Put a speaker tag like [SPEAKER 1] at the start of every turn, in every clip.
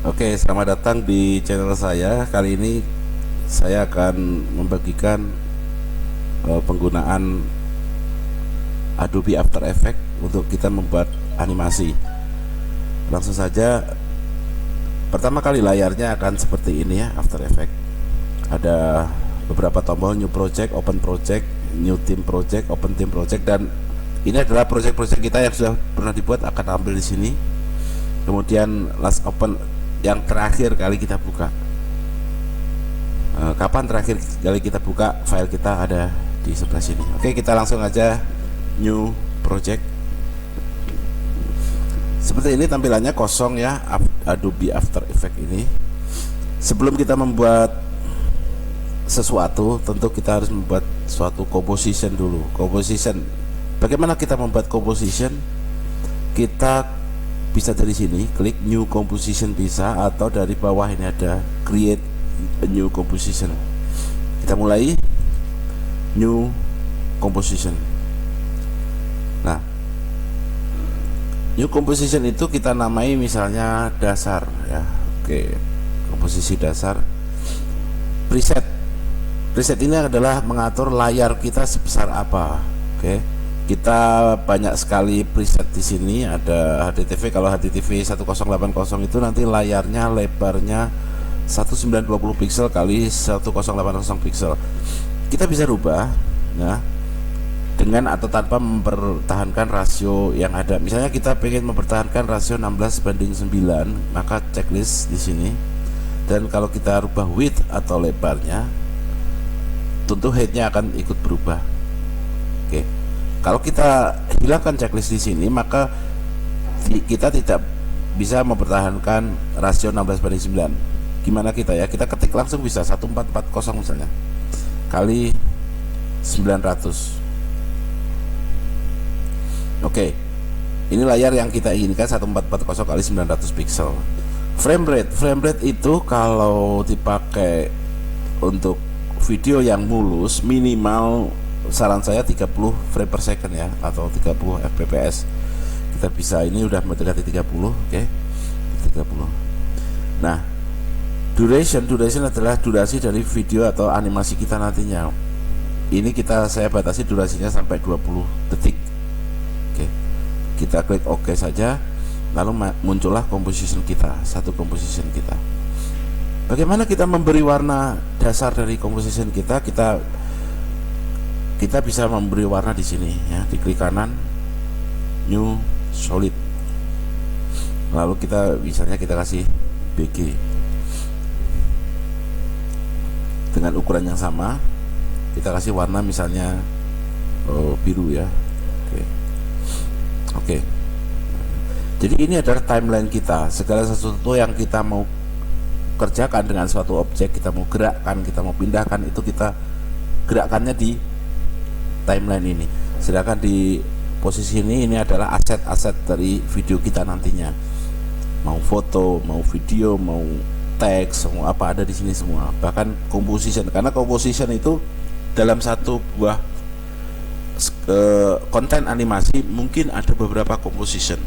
[SPEAKER 1] Oke, selamat datang di channel saya. Kali ini saya akan membagikan penggunaan Adobe After Effects untuk kita membuat animasi. Langsung saja, pertama kali layarnya akan seperti ini ya, After Effects. Ada beberapa tombol, New Project, Open Project, New Team Project, Open Team Project, dan ini adalah project-project kita yang sudah pernah dibuat akan tampil di sini. Kemudian Last Open yang terakhir kali kita buka. Kapan terakhir kali kita buka file kita ada di sebelah sini. Oke, kita langsung aja New Project. Seperti ini tampilannya, kosong ya, Adobe After Effects ini. Sebelum kita membuat sesuatu, tentu kita harus membuat suatu composition dulu. Composition, bagaimana kita membuat composition? Kita bisa dari sini klik New Composition bisa, atau dari bawah ini ada Create a New Composition. Kita mulai New Composition. Nah, New Composition itu kita namai misalnya dasar ya. Oke, komposisi dasar. Preset. Preset ini adalah mengatur layar kita sebesar apa. Oke. Kita banyak sekali preset di sini. Ada HDTV. Kalau HDTV 1080 itu nanti layarnya lebarnya 1920 pixel kali 1080 pixel. Kita bisa rubah ya, dengan atau tanpa mempertahankan rasio yang ada. Misalnya kita pengen mempertahankan rasio 16:9, maka checklist di sini. Dan kalau kita rubah width atau lebarnya, tentu headnya akan ikut berubah. Oke. Kalau kita hilangkan checklist di sini, maka kita tidak bisa mempertahankan rasio 16:9. Gimana kita ya? Kita ketik langsung bisa 1440 misalnya kali 900. Oke. Ini layar yang kita inginkan 1440 kali 900 pixel. Frame rate itu kalau dipakai untuk video yang mulus, minimal saran saya 30 frame per second ya, atau 30 fps. Kita bisa, ini udah mendekati 30. Oke, 30. Nah, duration adalah durasi dari video atau animasi kita nantinya. Ini saya batasi durasinya sampai 20 detik. Oke, kita klik OK saja, lalu muncullah composition kita, satu composition kita. Bagaimana kita memberi warna dasar dari composition kita? Kita bisa memberi warna di sini ya, di klik kanan New Solid, lalu misalnya kita kasih BG dengan ukuran yang sama. Kita kasih warna misalnya biru ya. Oke. Jadi ini adalah timeline kita. Segala sesuatu yang kita mau kerjakan dengan suatu objek, kita mau gerakkan, kita mau pindahkan, itu kita gerakannya di timeline ini. Sedangkan di posisi ini adalah aset-aset dari video kita nantinya. Mau foto, mau video, mau teks, semua apa ada di sini semua. Bahkan composition, karena composition itu dalam satu buah konten animasi mungkin ada beberapa composition.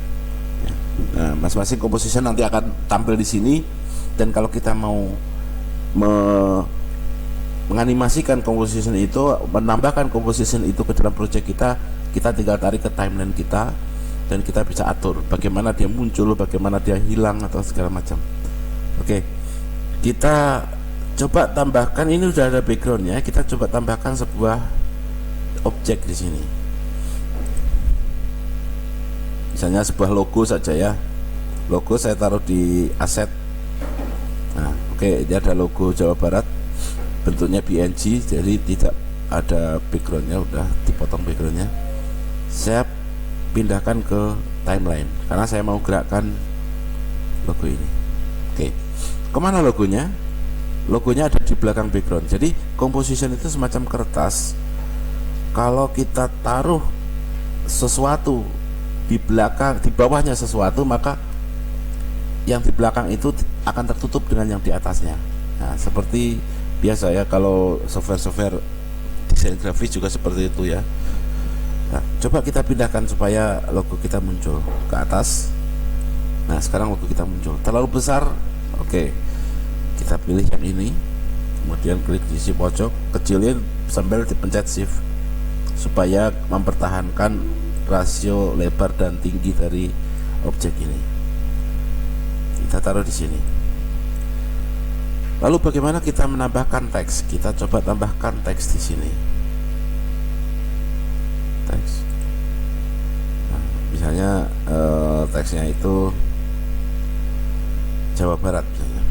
[SPEAKER 1] Nah, masing-masing composition nanti akan tampil di sini. Dan kalau kita mau menganimasikan composition itu, menambahkan composition itu ke dalam project kita tinggal tarik ke timeline kita, dan kita bisa atur bagaimana dia muncul, bagaimana dia hilang, atau segala macam. Oke, kita coba tambahkan, ini udah ada backgroundnya, kita coba tambahkan sebuah objek di sini. Misalnya sebuah logo saja ya. Logo saya taruh di aset. Nah, oke, ini ada logo Jawa Barat, bentuknya PNG, jadi tidak ada backgroundnya, udah dipotong backgroundnya. Saya pindahkan ke timeline karena saya mau gerakkan logo ini. Oke, kemana logonya? Logonya ada di belakang background. Jadi composition itu semacam kertas. Kalau kita taruh sesuatu di belakang, di bawahnya sesuatu, maka yang di belakang itu akan tertutup dengan yang di atasnya. Nah, seperti biasa ya, kalau software desain grafis juga seperti itu ya. Nah, coba kita pindahkan supaya logo kita muncul ke atas. Nah, sekarang logo kita muncul. Terlalu besar Oke, kita pilih yang ini, kemudian klik di sisi pojok, kecilin sambil dipencet shift supaya mempertahankan rasio lebar dan tinggi dari objek ini. Kita taruh di sini. Lalu bagaimana kita menambahkan teks? Kita coba tambahkan teks di sini. Teks. Nah, misalnya teksnya itu Jawa Barat misalnya.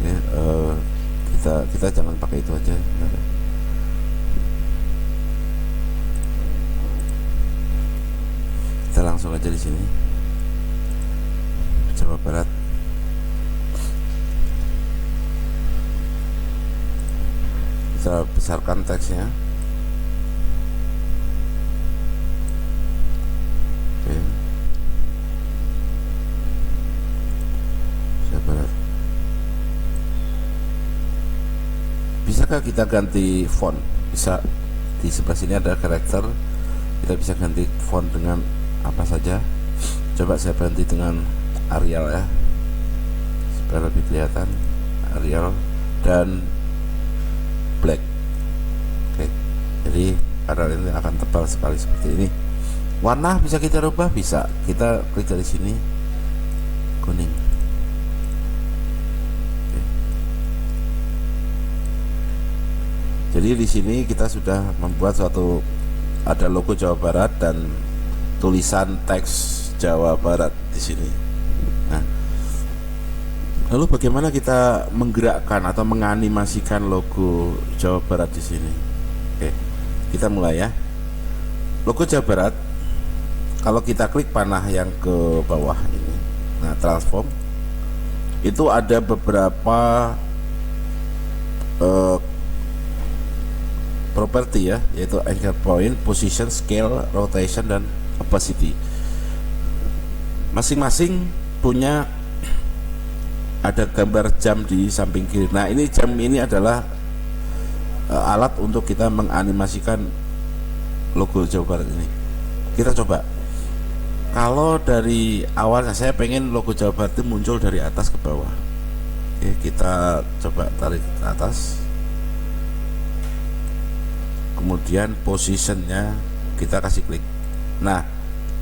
[SPEAKER 1] Oke, kita jangan pakai itu aja. Kita langsung aja di sini. Jawa Barat. Kita besarkan teksnya. Oke. Jawa Barat. Bisakah kita ganti font? Bisa. Di sebelah sini ada karakter. Kita bisa ganti font dengan apa saja. Coba saya ganti dengan Arial ya, supaya lebih kelihatan. Arial dan black. Oke, jadi Arial ini akan tebal sekali seperti ini. Warna bisa kita rubah, bisa. Kita klik dari sini, kuning. Oke. Jadi di sini kita sudah membuat suatu, ada logo Jawa Barat dan tulisan teks Jawa Barat di sini. Nah, lalu bagaimana kita menggerakkan atau menganimasikan logo Jawa Barat di sini? Oke, kita mulai ya. Logo Jawa Barat, kalau kita klik panah yang ke bawah ini, nah transform, itu ada beberapa properti ya, yaitu anchor point, position, scale, rotation, dan opacity. Masing-masing punya ada gambar jam di samping kiri. Nah, ini jam ini adalah alat untuk kita menganimasikan logo Jawa Barat ini. Kita coba. Kalau dari awalnya saya pengen logo Jawa Barat itu muncul dari atas ke bawah. Oke, kita coba tarik ke atas. Kemudian positionnya kita kasih klik. Nah,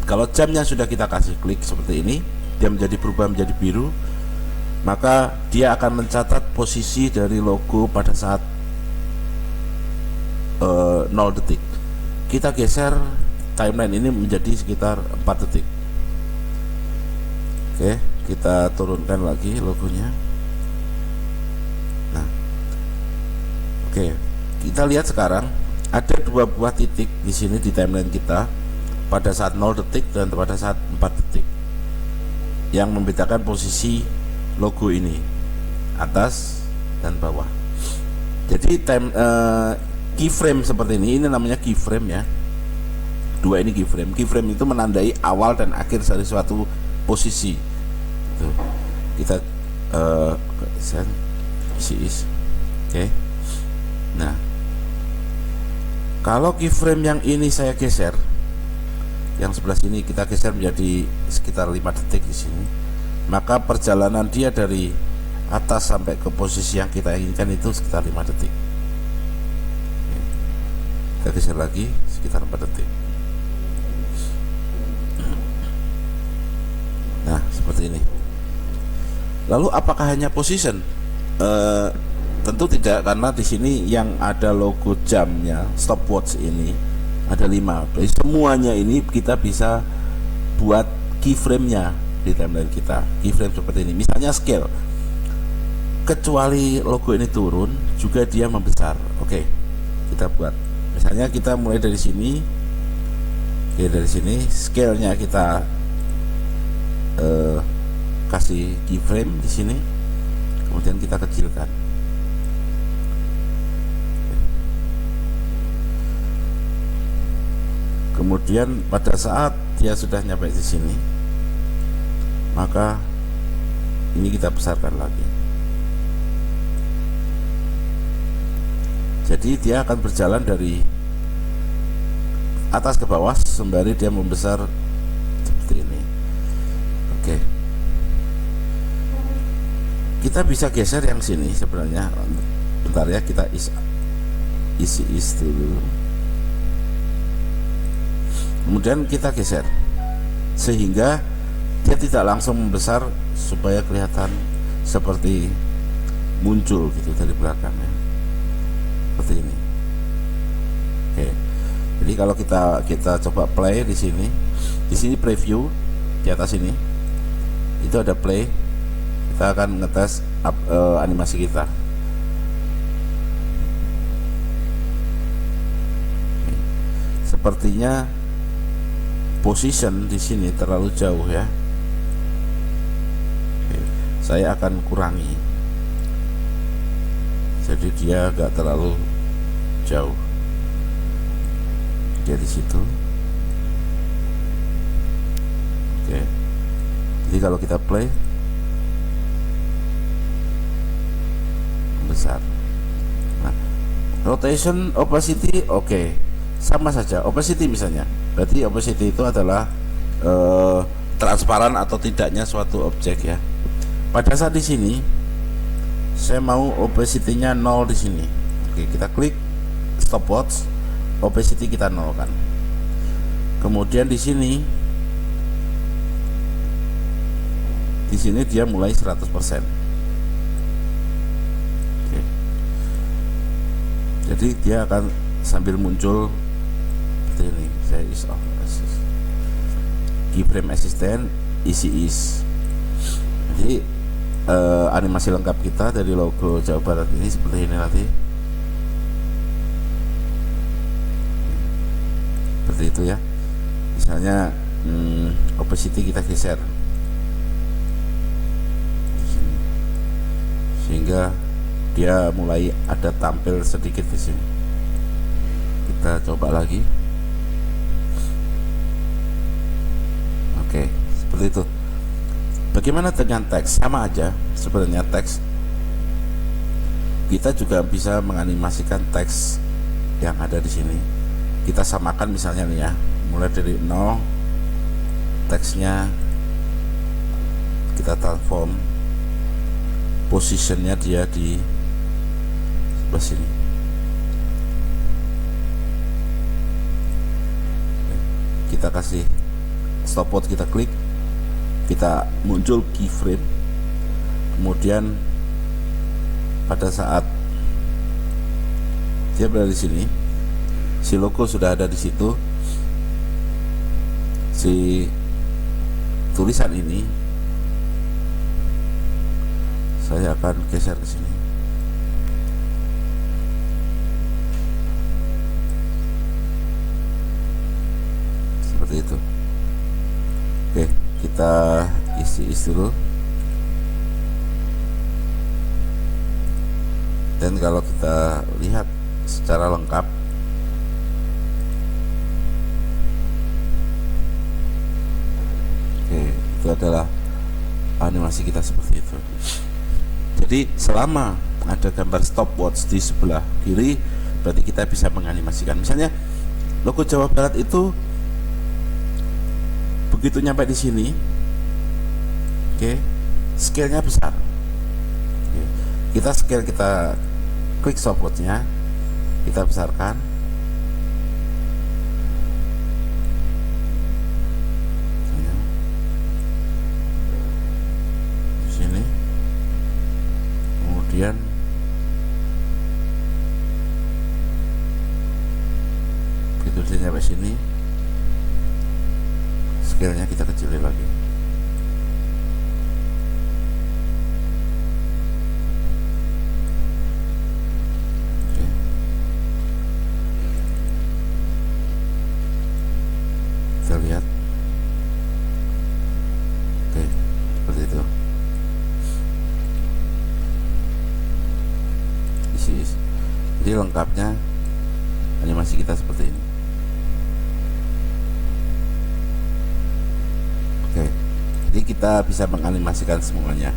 [SPEAKER 1] kalau jamnya sudah kita kasih klik seperti ini, dia berubah menjadi biru, maka dia akan mencatat posisi dari logo pada saat 0 detik. Kita geser timeline ini menjadi sekitar 4 detik. Oke, kita turunkan lagi logonya. Nah, oke, kita lihat sekarang ada 2 buah titik di sini di timeline kita pada saat 0 detik dan pada saat 4 detik yang membedakan posisi logo ini atas dan bawah. Jadi keyframe seperti ini namanya keyframe ya. 2 ini keyframe. Keyframe itu menandai awal dan akhir dari suatu posisi. Tuh. Kita send is. Oke. Nah, kalau keyframe yang ini saya geser, yang sebelah sini kita geser menjadi sekitar 5 detik di sini, maka perjalanan dia dari atas sampai ke posisi yang kita inginkan itu sekitar 5 detik. Kita geser lagi sekitar 4 detik. Nah, seperti ini. Lalu apakah hanya position? Tentu tidak, karena di sini yang ada logo jamnya, stopwatch ini ada 5. Jadi semuanya ini kita bisa buat keyframe-nya di timeline kita. Keyframe seperti ini. Misalnya scale. Kecuali logo ini turun, juga dia membesar. Oke, kita buat. Misalnya kita mulai dari sini. Oke, dari sini scale-nya kita kasih keyframe di sini. Kemudian kita kecilkan. Kemudian pada saat dia sudah nyampe di sini, maka ini kita besarkan lagi. Jadi dia akan berjalan dari atas ke bawah sembari dia membesar seperti ini. kita bisa geser yang sini sebenarnya. Bentar ya, kita isi dulu, kemudian kita geser sehingga dia tidak langsung membesar, supaya kelihatan seperti muncul gitu dari belakangnya, seperti ini. Oke, jadi kalau kita coba play di sini preview di atas ini, itu ada play. Kita akan ngetes animasi kita. Oke. Sepertinya position di sini terlalu jauh ya. Oke. Saya akan kurangi, jadi dia agak terlalu jauh. Dia di situ. Oke. Jadi kalau kita play, besar. Nah, rotation, opacity, oke, sama saja. Opacity misalnya, berarti opacity itu adalah transparan atau tidaknya suatu objek ya. Pada saat di sini, saya mau opacity-nya 0 di sini. Oke, kita klik stopwatch, opacity kita 0 kan. Kemudian di sini dia mulai 100%. Oke. Jadi dia akan sambil muncul seperti ini. Saya is off, keyframe assistant, is. Jadi animasi lengkap kita dari logo Jawa Barat ini seperti ini nanti. Seperti itu ya. Misalnya opacity kita geser sehingga dia mulai ada tampil sedikit di sini. Kita coba lagi. Oke, seperti itu. Bagaimana dengan teks? Sama aja sebenarnya. Teks kita juga bisa menganimasikan teks yang ada di sini. Kita samakan misalnya nih ya, mulai dari 0, teksnya kita transform, positionnya dia di sebelah sini. Kita kasih stopwatch, kita klik, kita muncul keyframe, kemudian pada saat dia berada di sini, si logo sudah ada di situ, si tulisan ini saya akan geser ke sini. Seperti itu. Oke, kita isi dulu. Dan kalau kita lihat secara lengkap, oke, itu adalah animasi kita seperti itu. Jadi selama ada gambar stopwatch di sebelah kiri, berarti kita bisa menganimasikan. Misalnya logo Jawa Barat itu begitu nyampe di sini, oke, scale-nya besar. Oke, kita scale, kita klik stopwatch-nya, kita besarkan. Di sini. Kemudian begitu dia nyampe sini, scale-nya kita kecilin lagi. Oke. Kita lihat. Oke, seperti itu. Jadi lengkapnya animasi kita seperti ini. Oke, jadi kita bisa menganimasikan semuanya.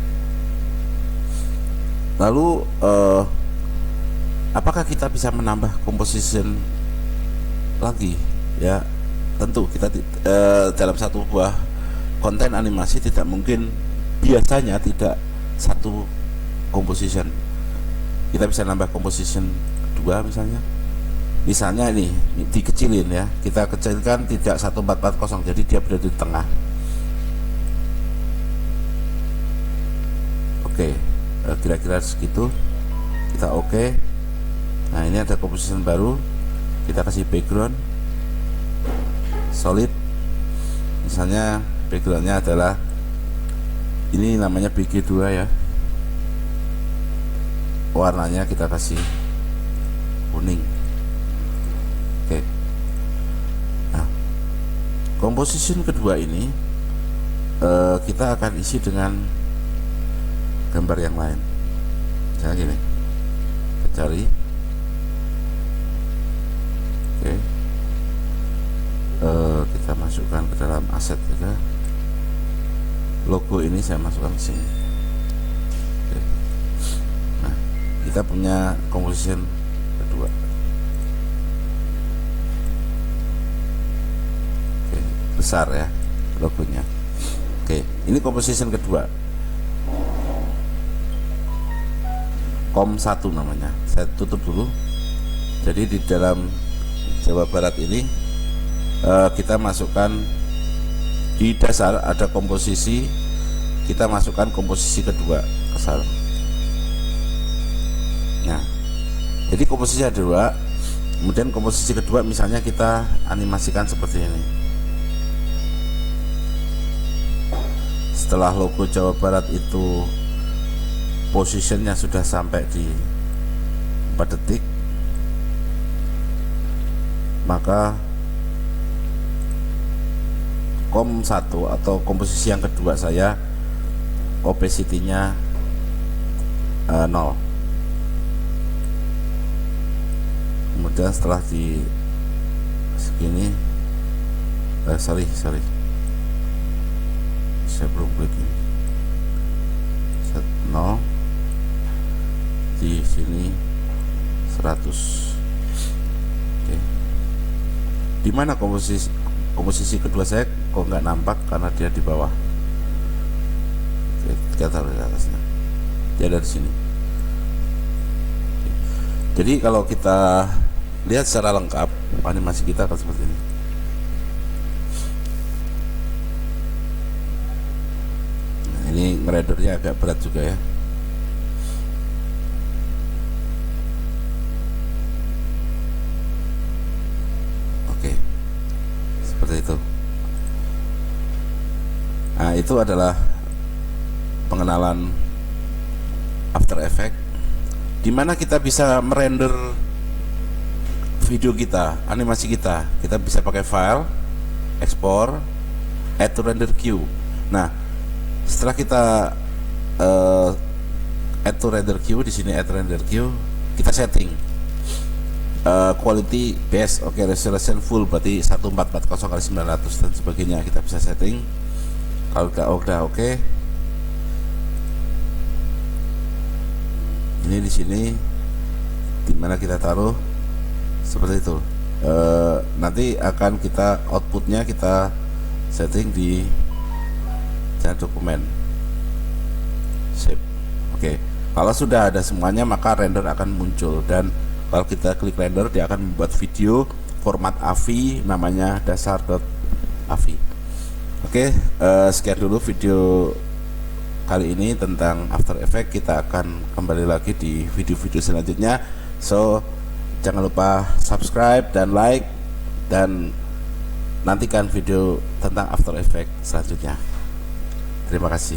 [SPEAKER 1] Lalu apakah kita bisa menambah composition lagi? Ya, tentu kita dalam satu buah konten animasi tidak mungkin, biasanya tidak satu composition. Kita bisa nambah composition kedua misalnya ini dikecilin ya, kita kecilkan tidak 1440, jadi dia berada di tengah. Oke, kira-kira segitu, kita oke. Nah, ini ada composition baru, kita kasih background solid, misalnya backgroundnya adalah ini, namanya BG2 ya, warnanya kita kasih kuning. Oke. Nah, composition kedua ini kita akan isi dengan gambar yang lain. Misalnya gini, kita cari. Oke. Kita masukkan ke dalam aset kita. Logo ini saya masukkan ke sini. Oke. Nah, kita punya composition kedua. Oke, besar ya logonya. Oke, ini composition kedua. Com1 namanya. Saya tutup dulu. Jadi di dalam Jawa Barat ini kita masukkan di dasar ada komposisi, kita masukkan komposisi kedua ke sana. Nah, jadi komposisi ada dua, kemudian komposisi kedua misalnya kita animasikan seperti ini. Setelah logo Jawa Barat itu positionnya sudah sampai di 4 detik, maka COM1 atau komposisi yang kedua saya opacity-nya 0. Kemudian setelah di segini sorry saya belum klik ini, 0 di sini 100. Oke. Di mana komposisi kedua saya kok nggak nampak karena dia di bawah. Oke, kita taruh di atasnya. Dia ada di sini. Oke. Jadi kalau kita lihat secara lengkap animasi kita akan seperti ini. Nah, ini ngeredernya agak berat juga ya. Itu. Nah, itu adalah pengenalan After Effects, dimana kita bisa merender video kita, animasi kita. Kita bisa pakai file, ekspor, add to render queue. Nah, setelah kita add to render queue, di sini add render queue, kita setting quality best, oke, resolution full berarti 1440x900 dan sebagainya, kita bisa setting. Kalau udah oke, ini di sini dimana kita taruh seperti itu. Nanti akan kita outputnya kita setting di channel dokumen save. Oke, kalau sudah ada semuanya maka render akan muncul, dan kalau kita klik render dia akan membuat video format AVI namanya dasar.avi. Oke, sekian dulu video kali ini tentang After Effects. Kita akan kembali lagi di video-video selanjutnya. So, jangan lupa subscribe dan like, dan nantikan video tentang After Effects selanjutnya. Terima kasih.